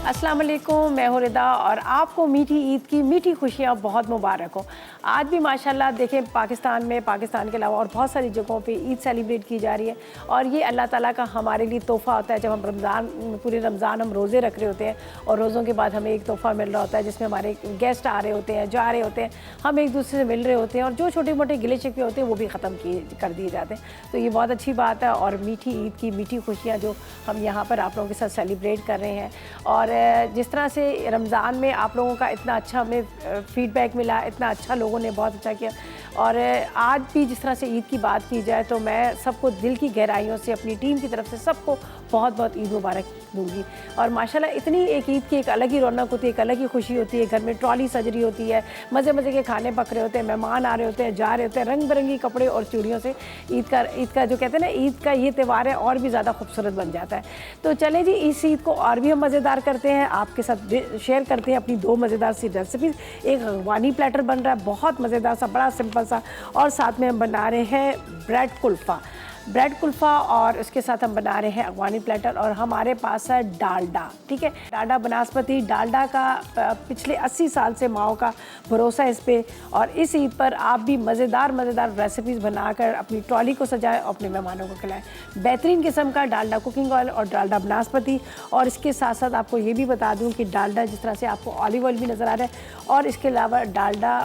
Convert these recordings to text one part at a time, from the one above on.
अस्सलाम वालेकुम, मैं हूं रिदा और आपको मीठी ईद की मीठी खुशियां बहुत मुबारक हो। आज भी माशाल्लाह देखें पाकिस्तान में, पाकिस्तान के अलावा और बहुत सारी जगहों पे ईद सेलिब्रेट की जा रही है और ये अल्लाह ताला का हमारे लिए तोहफ़ा होता है। जब हम पूरे रमज़ान हम रोज़े रख रहे होते हैं और रोज़ों के बाद हमें एक तोहफ़ा मिल रहा होता है जिसमें हमारे गेस्ट आ रहे होते हैं, जा रहे होते हैं, हम एक दूसरे से मिल रहे होते हैं और जो छोटे मोटे गिले शिकवे होते हैं वो भी ख़त्म कर दिए जाते हैं। तो ये बहुत अच्छी बात है और मीठी ईद की मीठी खुशियाँ जो हम यहाँ पर आप लोगों के साथ सेलिब्रेट कर रहे हैं। और जिस तरह से रमज़ान में आप लोगों का इतना अच्छा हमें फ़ीडबैक मिला, इतना अच्छा लोगों ने बहुत अच्छा किया और आज भी जिस तरह से ईद की बात की जाए तो मैं सबको दिल की गहराइयों से अपनी टीम की तरफ से सबको बहुत बहुत ईद मुबारक दूँगी। और माशाल्लाह इतनी एक ईद की एक अलग ही रौनक होती है, एक अलग ही खुशी होती है। घर में ट्रॉली सज रही होती है, मज़े मज़े के खाने पक रहे होते हैं, मेहमान आ रहे होते हैं, जा रहे होते हैं, रंग बिरंगी कपड़े और चूड़ियों से ईद का जो कहते हैं ना, ईद का ये त्यौहार है और भी ज़्यादा खूबसूरत बन जाता है। तो चलें जी, इस ईद को और भी हम मज़ेदार करते हैं, आपके साथ शेयर करते हैं अपनी दो मज़ेदार सी रेसिपीज़। एक अफ़गानी प्लेटर बन रहा है बहुत मज़ेदार सा, बड़ा सिंपल सा, और साथ में हम बना रहे हैं ब्रेड कुल्फ़ा और उसके साथ हम बना रहे हैं अफ़गानी प्लेटर। और हमारे पास है डालडा, ठीक है, डालडा बनास्पति डालडा का पिछले 80 साल से माओ का भरोसा है इस पर। और इस ईद पर आप भी मज़ेदार रेसिपीज़ बनाकर अपनी ट्रॉली को सजाएं और अपने मेहमानों को खिलाएं। बेहतरीन किस्म का डालडा कुकिंग ऑयल और डालडा बनास्पति। और इसके साथ साथ आपको ये भी बता दूँ कि डालडा जिस तरह से आपको ऑलिव ऑयल भी नज़र आ रहा है और इसके अलावा Dalda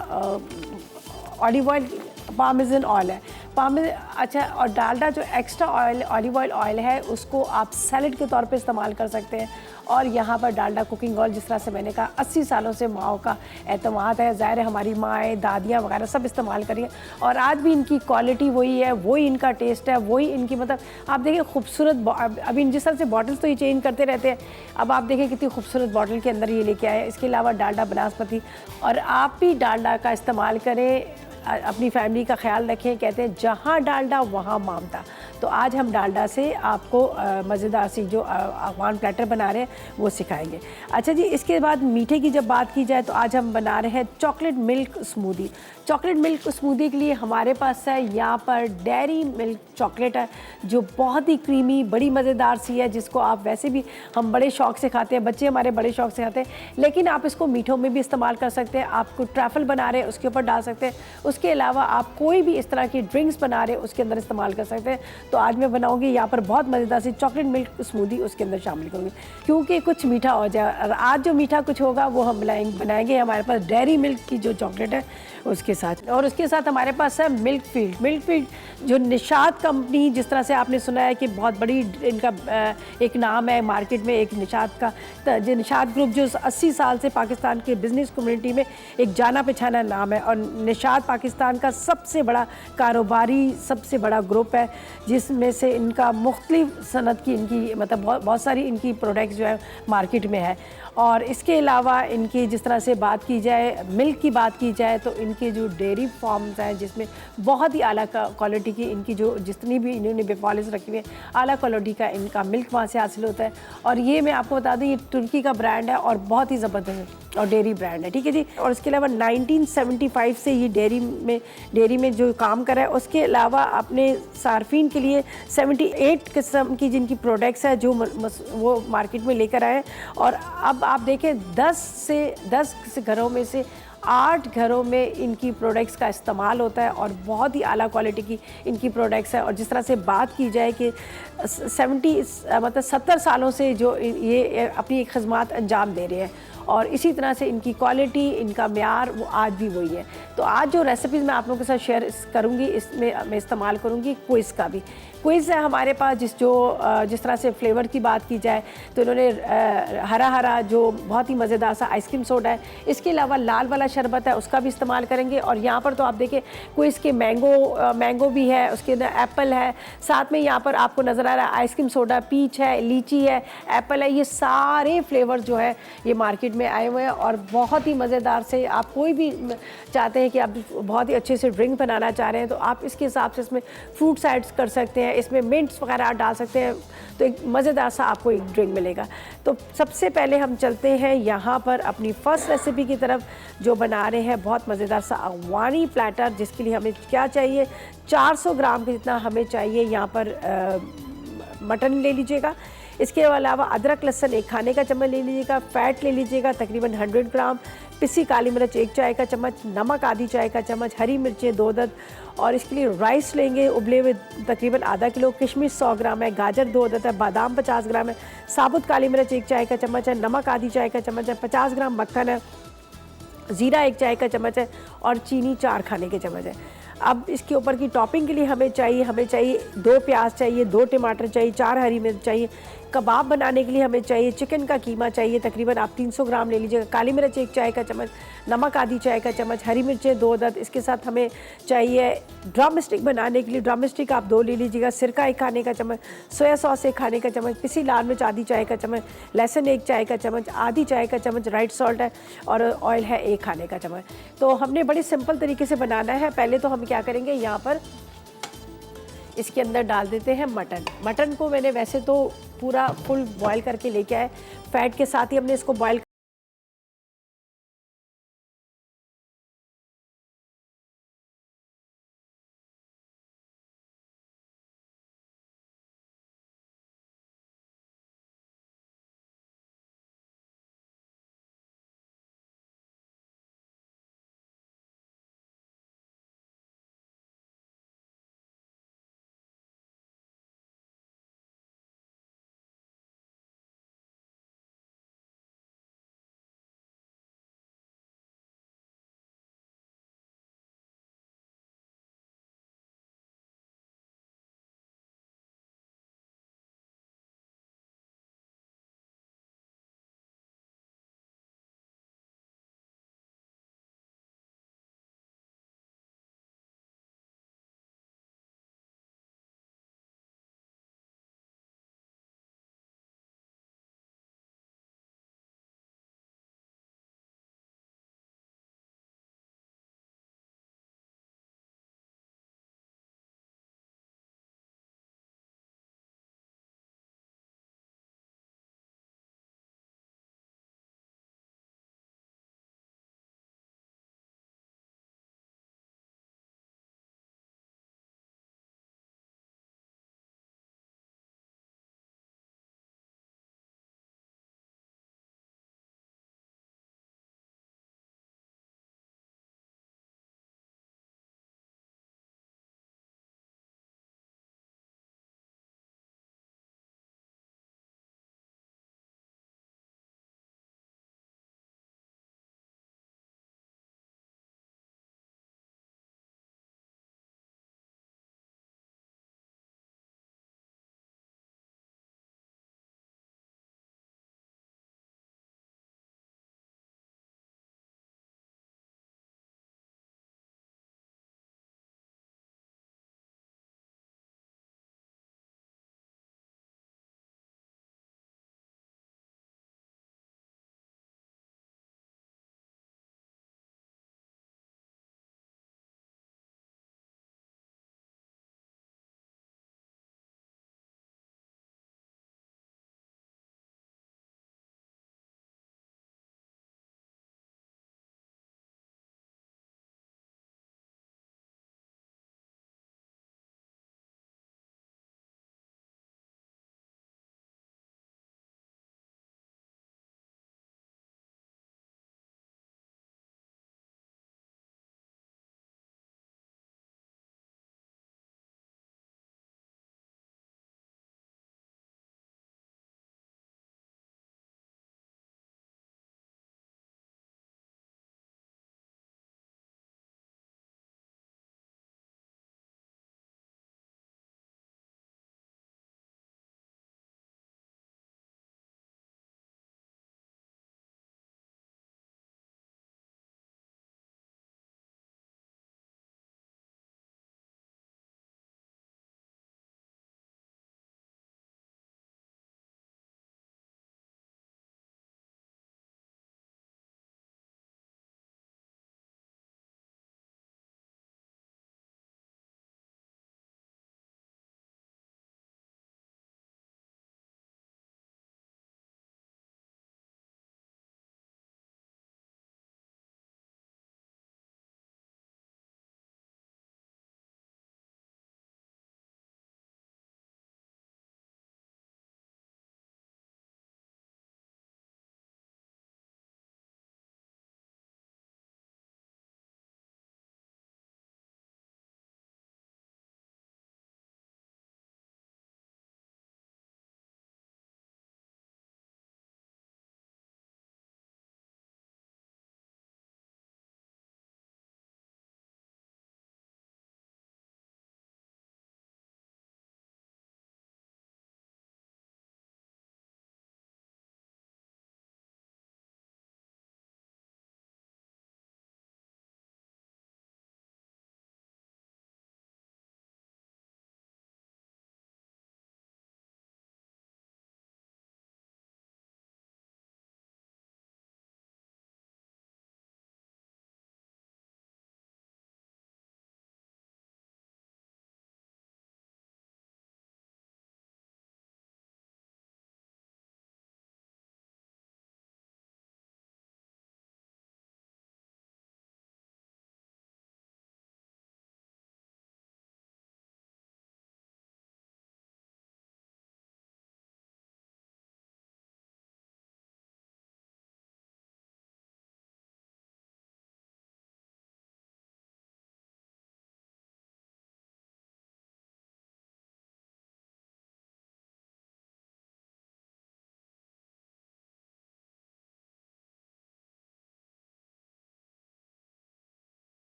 olive oil Parmesan oil है अच्छा। और डालडा जो एक्स्ट्रा ऑयल ऑलिव ऑयल है उसको आप सैलड के तौर पे इस्तेमाल कर सकते हैं। और यहाँ पर डालडा कुकिंग ऑयल जिस तरह से मैंने कहा 80 सालों से माओ का एतमाद है, ज़ाहिर है हमारी माएँ दादियाँ वगैरह सब इस्तेमाल करिए और आज भी इनकी क्वालिटी वही है, वही इनका टेस्ट है, वही इनकी मतलब आप देखिए खूबसूरत। अभी जिस तरह से बॉटल्स तो ये चेंज करते रहते हैं, अब आप देखिए कितनी खूबसूरत बॉटल के अंदर ये लेके आए। इसके अलावा डालडा बनास्पति। और आप भी डालडा का इस्तेमाल करें, अपनी फैमिली का ख्याल रखें। कहते हैं जहाँ डालडा वहाँ मामदा। तो आज हम डालडा से आपको मज़ेदार सी जो अफ़गान प्लेटर बना रहे हैं वो सिखाएंगे। अच्छा जी, इसके बाद मीठे की जब बात की जाए तो आज हम बना रहे हैं chocolate milk smoothie. Chocolate milk smoothie के लिए हमारे पास है यहाँ पर डेयरी मिल्क चॉकलेट है जो बहुत ही क्रीमी बड़ी मज़ेदार सी है, जिसको आप वैसे भी हम बड़े शौक़ से खाते हैं, बच्चे हमारे बड़े शौक़ से खाते हैं, लेकिन आप इसको मीठों में भी इस्तेमाल कर सकते हैं। आपको ट्रैफल बना रहे हैं उसके ऊपर डाल सकते हैं। उसके अलावा आप कोई भी इस तरह की ड्रिंक्स बना रहे हैं उसके अंदर इस्तेमाल कर सकते हैं। तो आज मैं बनाऊंगी यहाँ पर बहुत मज़ेदार सी चॉकलेट मिल्क स्मूदी, उसके अंदर शामिल करूँगी क्योंकि कुछ मीठा हो जाए। और आज जो मीठा कुछ होगा वो हम बनाएंगे हमारे पास डेयरी मिल्क की जो चॉकलेट है उसके साथ। और उसके साथ हमारे पास है मिल्क फील्ड जो निशात कंपनी, जिस तरह से आपने सुना है कि बहुत बड़ी इनका एक नाम है मार्केट में, एक निशात का जो निशात ग्रुप जो 80 साल से पाकिस्तान के बिज़नेस कम्युनिटी में एक जाना पहचाना नाम है। और निशात पाकिस्तान का सबसे बड़ा कारोबारी सबसे बड़ा ग्रुप है जिसमें से इनका मुख्तलिफ सनत की इनकी मतलब बहुत सारी इनकी प्रोडक्ट्स जो है मार्केट में है। और इसके अलावा इनकी जिस तरह से बात की जाए, मिल्क की बात की जाए तो इनके जो डेयरी फार्म्स हैं जिसमें बहुत ही आला क्वालिटी की इनकी जो जितनी भी इन्होंने बेफॉलिस रखी हुई है, आला क्वालिटी का इनका मिल्क वहाँ से हासिल होता है। और ये मैं आपको बता दूँ ये तुर्की का ब्रांड है और बहुत ही ज़बरदस्त और डेयरी ब्रांड है, ठीक है जी। और इसके अलावा 1975 से ये डेयरी में जो काम कर रहा है। उसके अलावा अपने सार्फिन के लिए 78 किस्म की जिनकी प्रोडक्ट्स है जो वो मार्केट में लेकर आए। और अब आप देखें 10 घरों में से 8 घरों में इनकी प्रोडक्ट्स का इस्तेमाल होता है और बहुत ही आला क्वालिटी की इनकी प्रोडक्ट्स है। और जिस तरह से बात की जाए कि 70 सालों से जो ये अपनी एक खिदमत अंजाम दे रहे हैं और इसी तरह से इनकी क्वालिटी, इनका म्यार वो आज भी वही है। तो आज जो रेसिपीज़ मैं आप लोगों के साथ शेयर करूँगी इसमें मैं इस्तेमाल करूँगी क्विज़ का भी। क्विज़ है हमारे पास जिस तरह से फ्लेवर की बात की जाए तो इन्होंने हरा जो बहुत ही मज़ेदार सा आइसक्रीम सोडा है, इसके अलावा लाल वाला शरबत है उसका भी इस्तेमाल करेंगे। और यहाँ पर तो आप देखें क्विज़ के मैंगो भी है, उसके अंदर एप्पल है, साथ में यहाँ पर आपको नज़र आ रहा है आइसक्रीम सोडा, पीच है, लीची है, एप्पल है। ये सारे फ्लेवर जो है ये मार्केट में आए हुए हैं और बहुत ही मज़ेदार से आप कोई भी चाहते हैं कि आप बहुत ही अच्छे से ड्रिंक बनाना चाह रहे हैं तो आप इसके हिसाब से इसमें फ्रूट ऐड कर सकते हैं, इसमें मिंट्स वगैरह आप डाल सकते हैं तो एक मज़ेदार सा आपको एक ड्रिंक मिलेगा। तो सबसे पहले हम चलते हैं यहाँ पर अपनी फ़र्स्ट रेसिपी की तरफ जो बना रहे हैं बहुत मज़ेदार सा अफ़गानी प्लेटर, जिसके लिए हमें क्या चाहिए 400 ग्राम के जितना हमें चाहिए यहाँ पर मटन ले लीजिएगा। इसके अलावा अदरक लहसुन 1 खाने का चम्मच ले लीजिएगा, फैट ले लीजिएगा तकरीबन 100 ग्राम, पिसी काली मिर्च 1 चाय का चम्मच, नमक आधी चाय का चम्मच, हरी मिर्चें 2 अदद और इसके लिए राइस लेंगे उबले हुए तकरीबन आधा किलो, किशमिश 100 ग्राम है, गाजर 2 अदद है, बादाम 50 ग्राम है, साबुत काली मिर्च 1 चाय का चम्मच है, नमक आधी चाय का चम्मच है, 50 ग्राम मक्खन है, ज़ीरा 1 चाय का चम्मच है और चीनी 4 खाने के चम्मच है। अब इसके ऊपर की टॉपिंग के लिए हमें चाहिए 2 प्याज चाहिए, 2 टमाटर चाहिए, 4 हरी मिर्च चाहिए। कबाब बनाने के लिए हमें चाहिए चिकन का कीमा चाहिए, तकरीबन आप 300 ग्राम ले लीजिएगा, काली मिर्च 1 चाय का चम्मच, नमक आधी चाय का चम्मच, हरी मिर्चें 2 अदद। इसके साथ हमें चाहिए ड्रम स्टिक बनाने के लिए, ड्रम स्टिक आप 2 ले लीजिएगा, सिरका 1 खाने का चम्मच, सोया सॉस 1 खाने का चम्मच, पिसी लाल मिर्च आधी चाय का चम्मच, लहसुन 1 चाय का चम्मच, आधी चाय का चम्मच राइट सॉल्ट है और ऑयल है 1 खाने का चम्मच। तो हमने बड़े सिंपल तरीके से बनाना है। पहले तो हम क्या करेंगे, यहाँ पर इसके अंदर डाल देते हैं मटन। मटन को मैंने वैसे तो पूरा फुल बॉयल करके लेके आए, फैट के साथ ही हमने इसको बॉयल